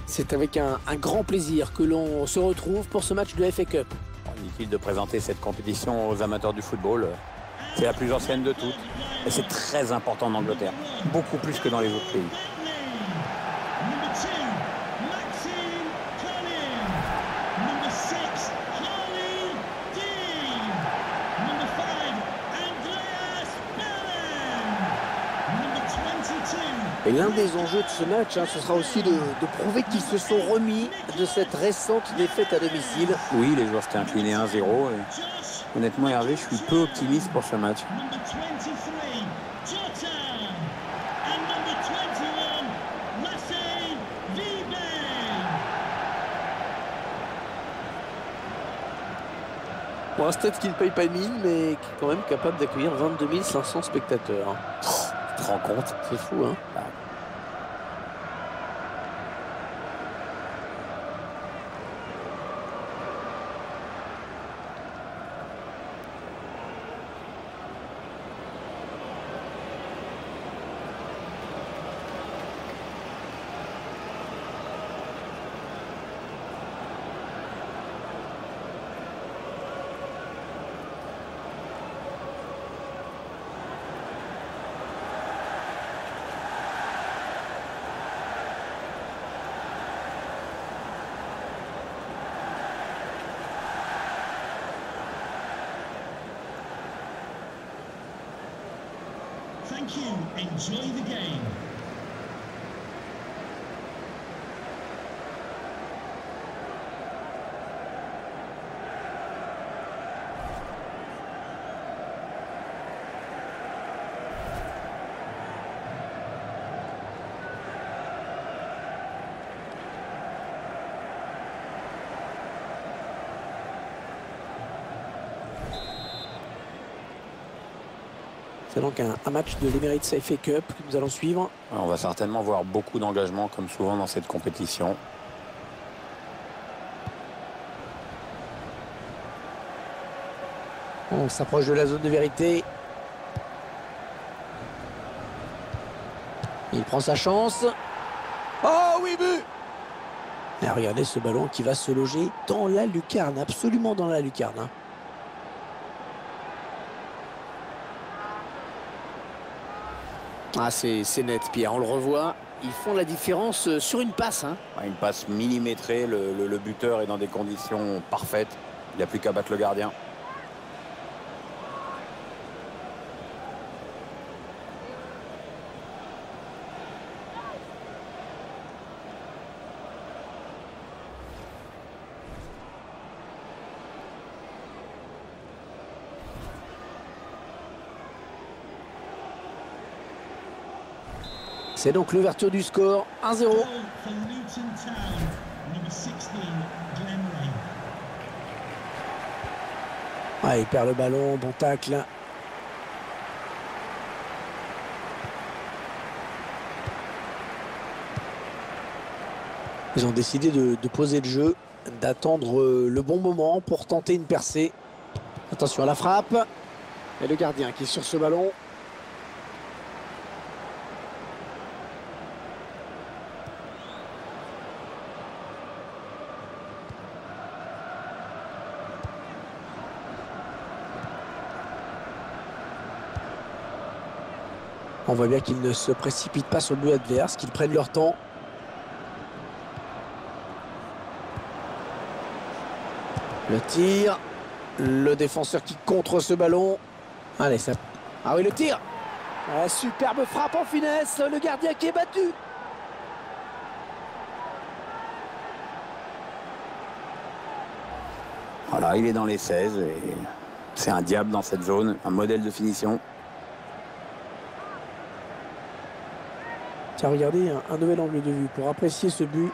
C'est avec un grand plaisir que l'on se retrouve pour ce match de FA Cup. Inutile de présenter cette compétition aux amateurs du football. C'est la plus ancienne de toutes. Et c'est très important en Angleterre. Beaucoup plus que dans les autres pays. Et l'un des enjeux de ce match, ce sera aussi de prouver qu'ils se sont remis de cette récente défaite à domicile. Oui, les joueurs s'étaient inclinés 1-0. Et honnêtement, Hervé, je suis peu optimiste pour ce match. Pour un stade qui ne paye pas de mine, mais qui est quand même capable d'accueillir 22 500 spectateurs. Tu te rends compte? C'est fou, hein? Thank you. Enjoy the game. C'est donc un match de l'Emirates FA Cup que nous allons suivre. On va certainement voir beaucoup d'engagement, comme souvent dans cette compétition. On s'approche de la zone de vérité. Il prend sa chance. Oh oui, but! Et regardez ce ballon qui va se loger dans la lucarne, absolument dans la lucarne. Ah, c'est net, Pierre, on le revoit. Ils font la différence sur une passe. Une passe millimétrée, le buteur est dans des conditions parfaites. Il n'y a plus qu'à battre le gardien. C'est donc l'ouverture du score, 1-0. Ah, il perd le ballon, bon tacle. Ils ont décidé de poser le jeu, d'attendre le bon moment pour tenter une percée. Attention à la frappe. Et le gardien qui est sur ce ballon. On voit bien qu'ils ne se précipitent pas sur le but adverse, qu'ils prennent leur temps. Le tir. Le défenseur qui contre ce ballon. Allez, ça... Ah oui, le tir. Superbe frappe en finesse. Le gardien qui est battu. Voilà, il est dans les 16 et c'est un diable dans cette zone, un modèle de finition. Tiens, regardez, un nouvel angle de vue pour apprécier ce but.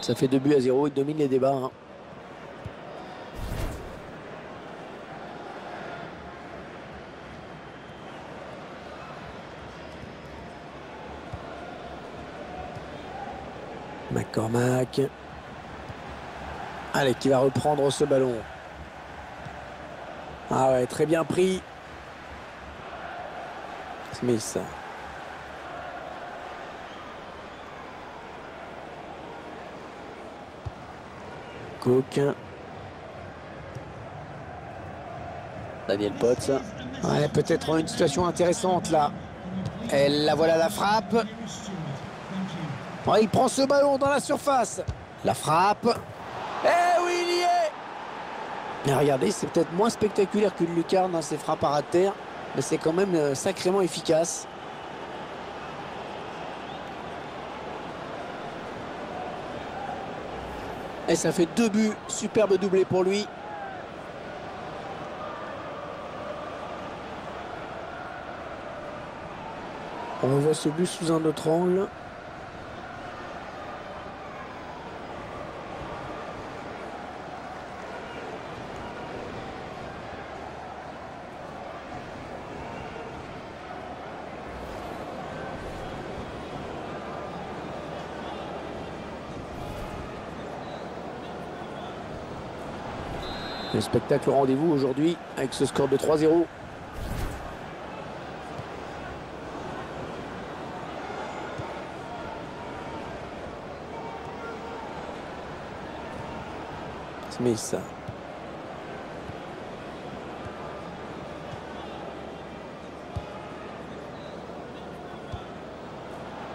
Ça fait 2-0, il domine les débats. McCormack. Allez, qui va reprendre ce ballon. Ah ouais, très bien pris. Smith. Cook. Daniel Potts. Ouais, peut-être une situation intéressante là. Et la voilà la frappe. Ouais, il prend ce ballon dans la surface. La frappe. Eh oui, il y est. Mais regardez, c'est peut-être moins spectaculaire qu'une lucarne dans ses frappes à terre, mais c'est quand même sacrément efficace. Et ça fait 2 buts, superbe doublé pour lui. On revoit ce but sous un autre angle. Le spectacle au rendez-vous aujourd'hui avec ce score de 3-0. Smith.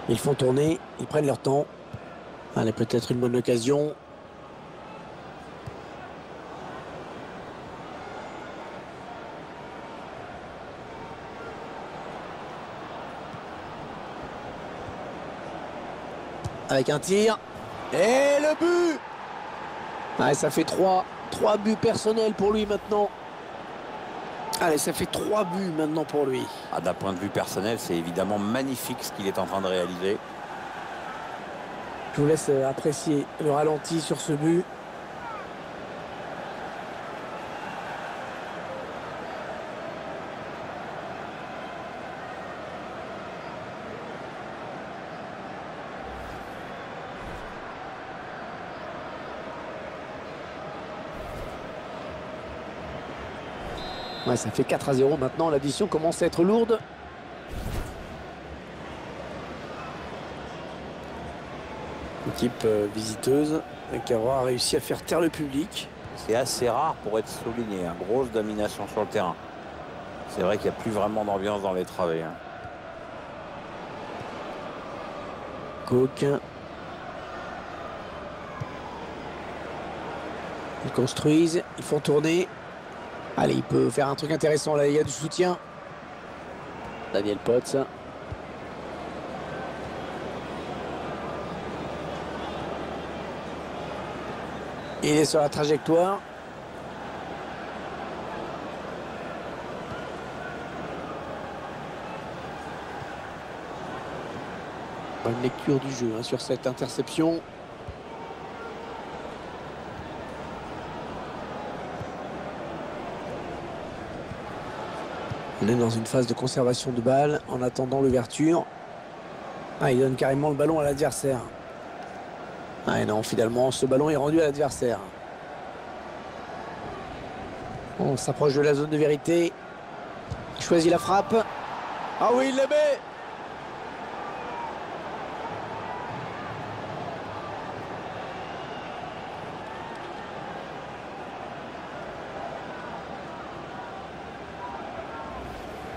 Ils font tourner, ils prennent leur temps. Allez, peut-être une bonne occasion. Avec un tir. Et le but! Allez, ça fait 3 buts personnels pour lui maintenant. Allez, ça fait 3 buts maintenant pour lui. Ah, d'un point de vue personnel, c'est évidemment magnifique ce qu'il est en train de réaliser. Je vous laisse apprécier le ralenti sur ce but. Ouais, ça fait 4-0 maintenant. L'addition commence à être lourde. Équipe visiteuse qui aura réussi à faire taire le public. C'est assez rare pour être souligné. Hein. Grosse domination sur le terrain. C'est vrai qu'il n'y a plus vraiment d'ambiance dans les travées. Hein. Cook. Ils construisent, ils font tourner. Allez, il peut faire un truc intéressant là, il y a du soutien. Daniel Potts. Il est sur la trajectoire. Bonne lecture du jeu hein, sur cette interception. On est dans une phase de conservation de balle en attendant l'ouverture. Ah, il donne carrément le ballon à l'adversaire. Ah et non, finalement, ce ballon est rendu à l'adversaire. On s'approche de la zone de vérité. Il choisit la frappe. Ah oui, il la met.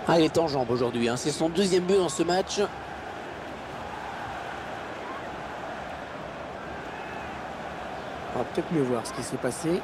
Ah, il est en jambes aujourd'hui. Hein. C'est son 2e but dans ce match. On va peut-être mieux voir ce qui s'est passé.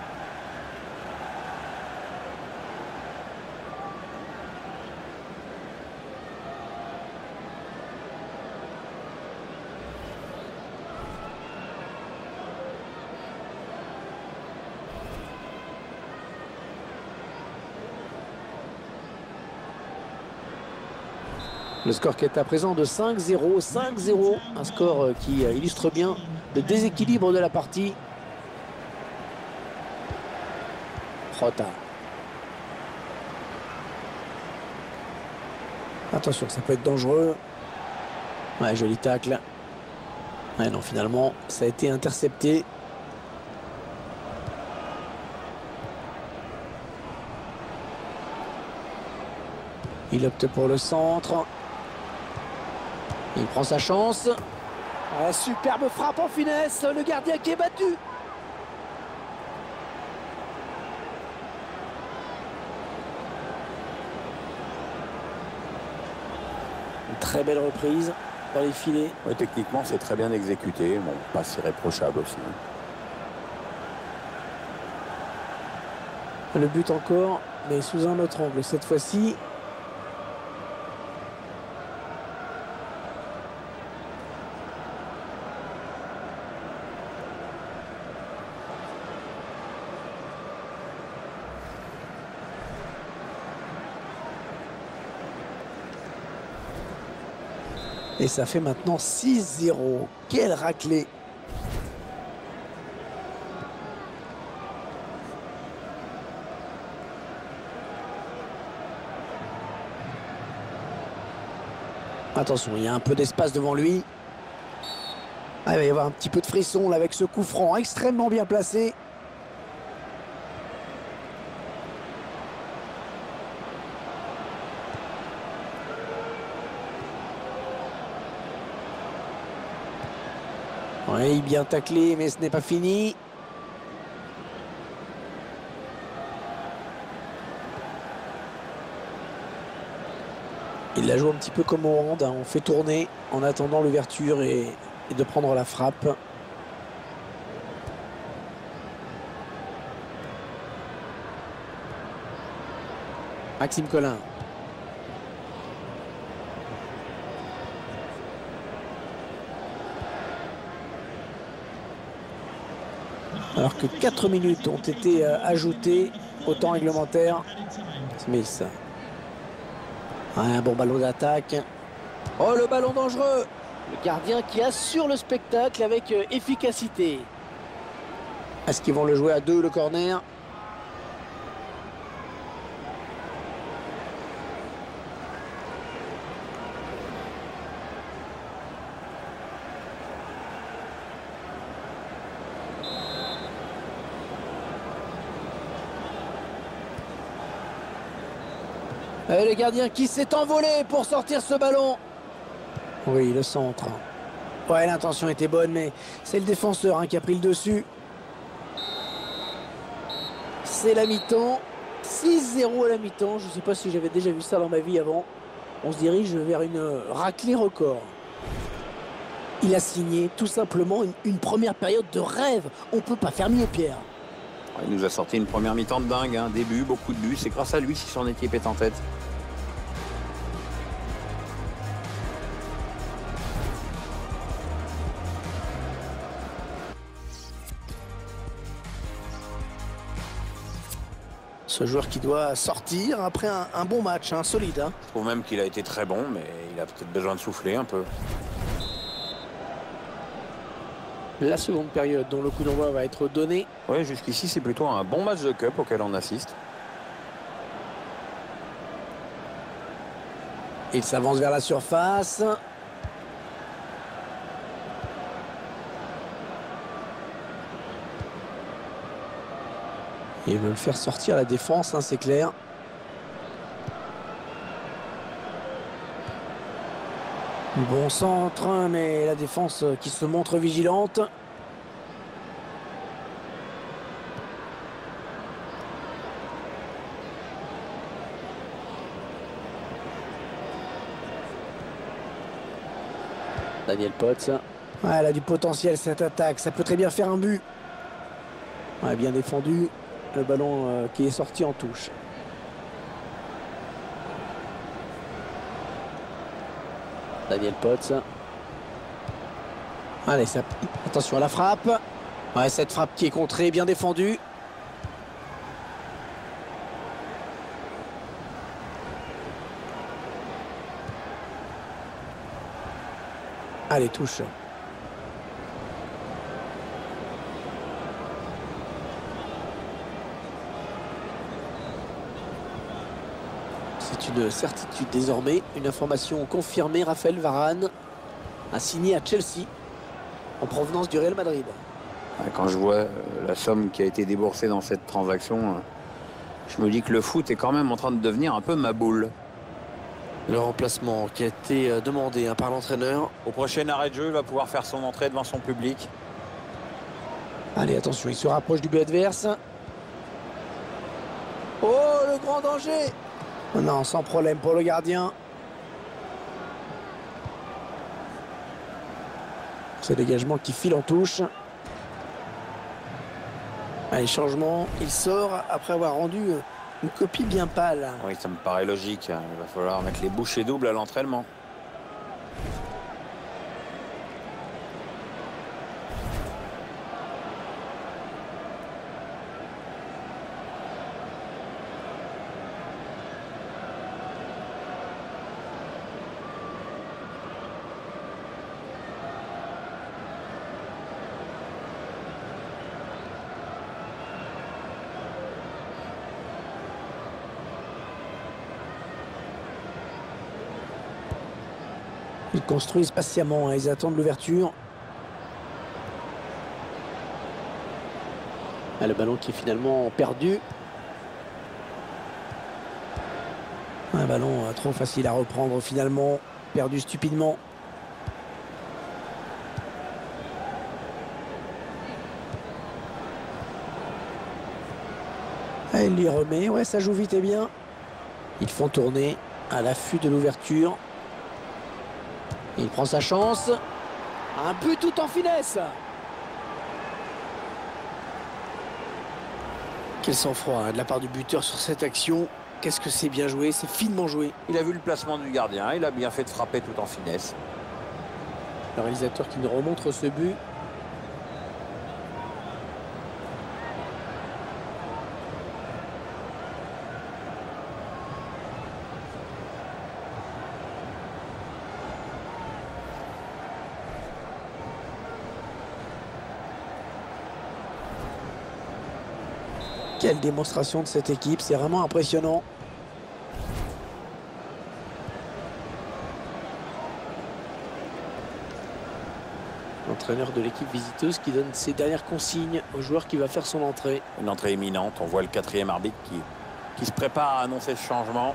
Le score qui est à présent de 5-0. 5-0. Un score qui illustre bien le déséquilibre de la partie. Rota. Attention, ça peut être dangereux. Ouais, joli tacle. Ouais, non, finalement, ça a été intercepté. Il opte pour le centre. Il prend sa chance. Ouais, superbe frappe en finesse. Le gardien qui est battu. Une très belle reprise dans les filets. Ouais, techniquement, c'est très bien exécuté. Bon, pas si irréprochable aussi. Le but encore, mais sous un autre angle cette fois-ci. Et ça fait maintenant 6-0. Quelle raclée! Attention, il y a un peu d'espace devant lui. Ah, il va y avoir un petit peu de frisson là avec ce coup franc extrêmement bien placé. Oui, bien taclé, mais ce n'est pas fini. Il la joue un petit peu comme au hand, hein. On fait tourner en attendant l'ouverture et de prendre la frappe. Maxime Collin. Alors que 4 minutes ont été ajoutées au temps réglementaire. Smith. Un bon ballon d'attaque. Oh, le ballon dangereux. Le gardien qui assure le spectacle avec efficacité. Est-ce qu'ils vont le jouer à deux, le corner? Et le gardien qui s'est envolé pour sortir ce ballon. Oui, le centre. Ouais, l'intention était bonne, mais c'est le défenseur hein, qui a pris le dessus. C'est la mi-temps. 6-0 à la mi-temps. Je ne sais pas si j'avais déjà vu ça dans ma vie avant. On se dirige vers une raclée record. Il a signé tout simplement une première période de rêve. On ne peut pas faire mieux, Pierre. Il nous a sorti une première mi-temps de dingue. Hein. Début, beaucoup de buts. C'est grâce à lui si son équipe est en tête. Ce joueur qui doit sortir après un bon match, hein, solide. Hein. Je trouve même qu'il a été très bon, mais il a peut-être besoin de souffler un peu. La seconde période dont le coup d'envoi va être donné. Oui, jusqu'ici, c'est plutôt un bon match de cup auquel on assiste. Il s'avance vers la surface. Il veut le faire sortir à la défense, hein, c'est clair. Bon centre, mais la défense qui se montre vigilante. Daniel Potts. Ouais, elle a du potentiel cette attaque, ça peut très bien faire un but. Ouais, bien défendu. Le ballon qui est sorti en touche. Daniel Potts. Allez, ça... attention à la frappe. Ouais, cette frappe qui est contrée, bien défendue. Allez, touche. C'est une certitude désormais, une information confirmée. Raphaël Varane a signé à Chelsea. en provenance du Real Madrid. Quand je vois la somme qui a été déboursée dans cette transaction, je me dis que le foot est quand même en train de devenir un peu ma boule. Le remplacement qui a été demandé par l'entraîneur. Au prochain arrêt de jeu, il va pouvoir faire son entrée devant son public. Allez, attention, il se rapproche du but adverse. Oh, le grand danger! Non, sans problème pour le gardien. Ce dégagement qui file en touche. Allez, changement. Il sort après avoir rendu une copie bien pâle. Oui, ça me paraît logique. Il va falloir mettre les bouchées doubles à l'entraînement. Ils construisent patiemment, ils attendent l'ouverture. Le ballon qui est finalement perdu. Un ballon trop facile à reprendre finalement, perdu stupidement. Il lui remet, ouais, ça joue vite et bien. Ils font tourner à l'affût de l'ouverture. Il prend sa chance. Un but tout en finesse. Quel sang-froid de la part du buteur sur cette action. Qu'est-ce que c'est bien joué, c'est finement joué. Il a vu le placement du gardien, il a bien fait de frapper tout en finesse. Le réalisateur qui nous remontre ce but. Quelle démonstration de cette équipe, c'est vraiment impressionnant. L'entraîneur de l'équipe visiteuse qui donne ses dernières consignes au joueur qui va faire son entrée. Une entrée imminente, on voit le 4e arbitre qui se prépare à annoncer ce changement.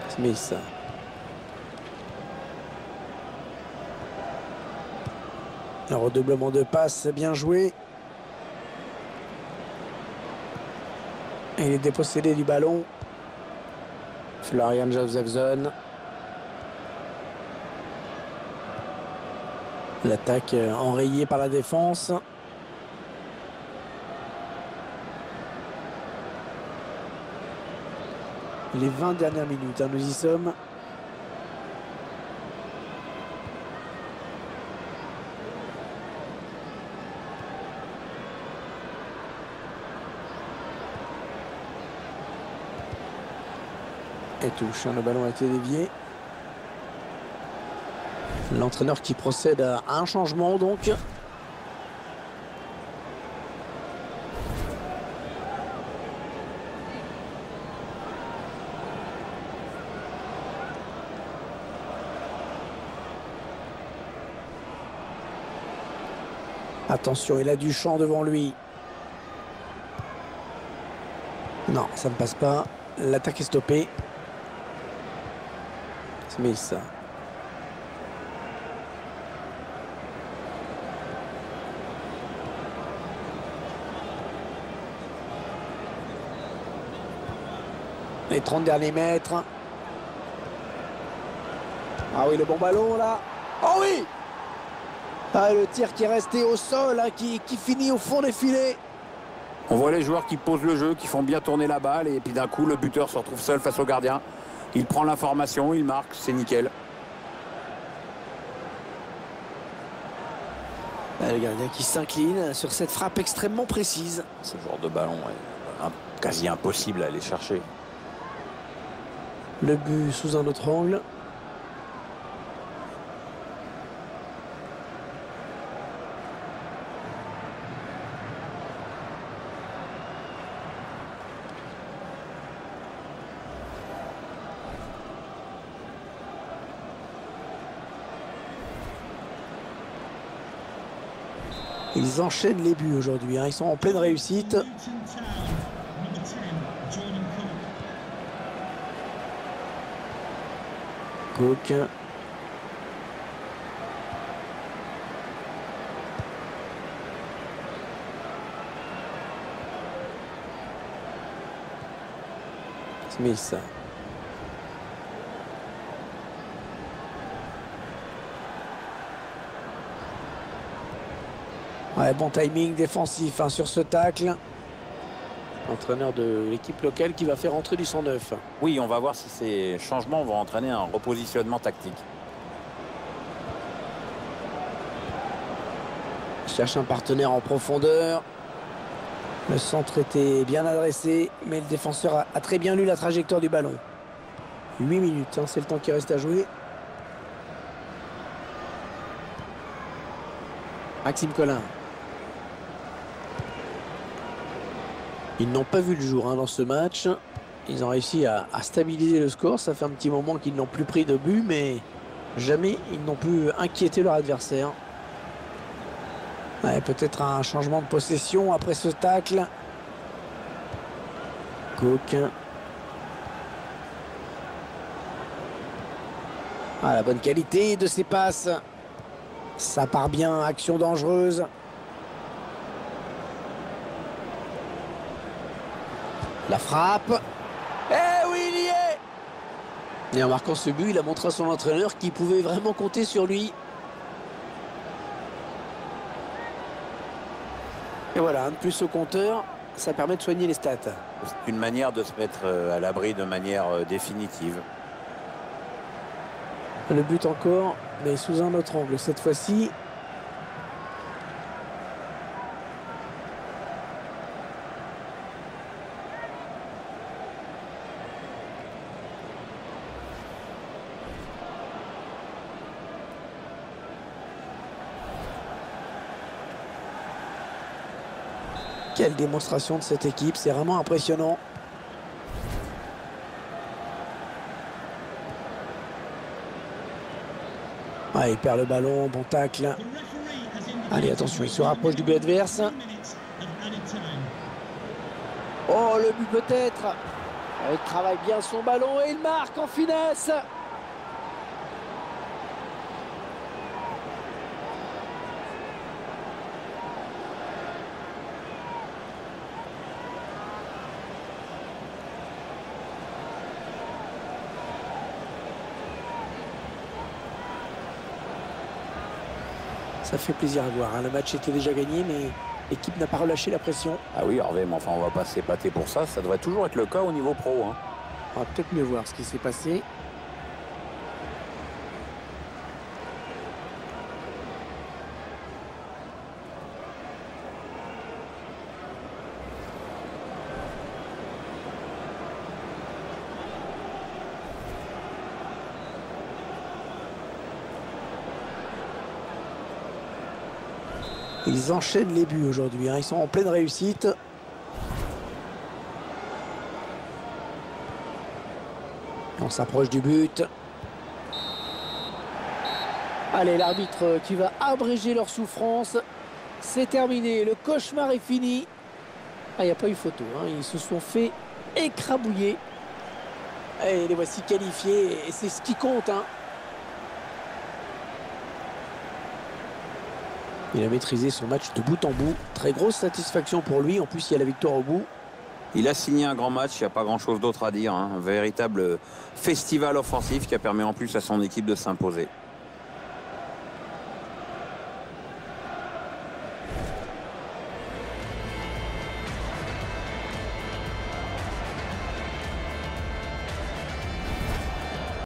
Smith. Un redoublement de passes bien joué. Et il est dépossédé du ballon. Florian Jozefzoon. L'attaque enrayée par la défense. Les 20 dernières minutes, nous y sommes. Et touche, le ballon a été dévié. L'entraîneur qui procède à un changement donc. Attention, il a du champ devant lui. Non, ça ne passe pas. L'attaque est stoppée. Smith. Les 30 derniers mètres. Ah oui, le bon ballon là. Oh oui! Ah, le tir qui est resté au sol, qui finit au fond des filets. On voit les joueurs qui posent le jeu, qui font bien tourner la balle, et puis d'un coup, le buteur se retrouve seul face au gardien. Il prend l'information, il marque, c'est nickel. Le gardien qui s'incline sur cette frappe extrêmement précise. Ce genre de ballon est quasi impossible à aller chercher. Le but sous un autre angle. Ils enchaînent les buts aujourd'hui, hein. Ils sont en pleine réussite. Luton Town, number 10, Jordan Cook. Cook. Smith. Ouais, bon timing défensif hein, sur ce tacle. Entraîneur de l'équipe locale qui va faire entrer du 109. Oui, on va voir si ces changements vont entraîner un repositionnement tactique. Il cherche un partenaire en profondeur. Le centre était bien adressé, mais le défenseur a très bien lu la trajectoire du ballon. 8 minutes, hein, c'est le temps qui reste à jouer. Maxime Collin. Ils n'ont pas vu le jour hein, dans ce match. Ils ont réussi à stabiliser le score. Ça fait un petit moment qu'ils n'ont plus pris de but, mais jamais ils n'ont pu inquiéter leur adversaire. Ouais, peut-être un changement de possession après ce tacle. Cook. Ah, la bonne qualité de ses passes. Ça part bien, action dangereuse. La frappe. Eh oui, il y est! Et en marquant ce but, il a montré à son entraîneur qu'il pouvait vraiment compter sur lui. Et voilà, un de plus au compteur, ça permet de soigner les stats. C'est une manière de se mettre à l'abri de manière définitive. Le but encore, mais sous un autre angle cette fois-ci. Quelle démonstration de cette équipe, c'est vraiment impressionnant. Ah, il perd le ballon, bon tacle. Allez, attention, il se rapproche du but adverse. Oh, le but peut-être. Il travaille bien son ballon et il marque en finesse. Ça fait plaisir à voir, hein. Le match était déjà gagné, mais l'équipe n'a pas relâché la pression. Ah oui, Hervé, mais enfin, on va pas s'épater pour ça. Ça devrait toujours être le cas au niveau pro. Hein. On va peut-être mieux voir ce qui s'est passé. Ils enchaînent les buts aujourd'hui, hein. Ils sont en pleine réussite. On s'approche du but. Allez, l'arbitre qui va abréger leur souffrance. C'est terminé, le cauchemar est fini. Ah, il n'y a pas eu photo, hein. Ils se sont fait écrabouiller. Et les voici qualifiés, et c'est ce qui compte, hein. Il a maîtrisé son match de bout en bout. Très grosse satisfaction pour lui. En plus, il y a la victoire au bout. Il a signé un grand match, il n'y a pas grand-chose d'autre à dire. Hein. Un véritable festival offensif qui a permis en plus à son équipe de s'imposer.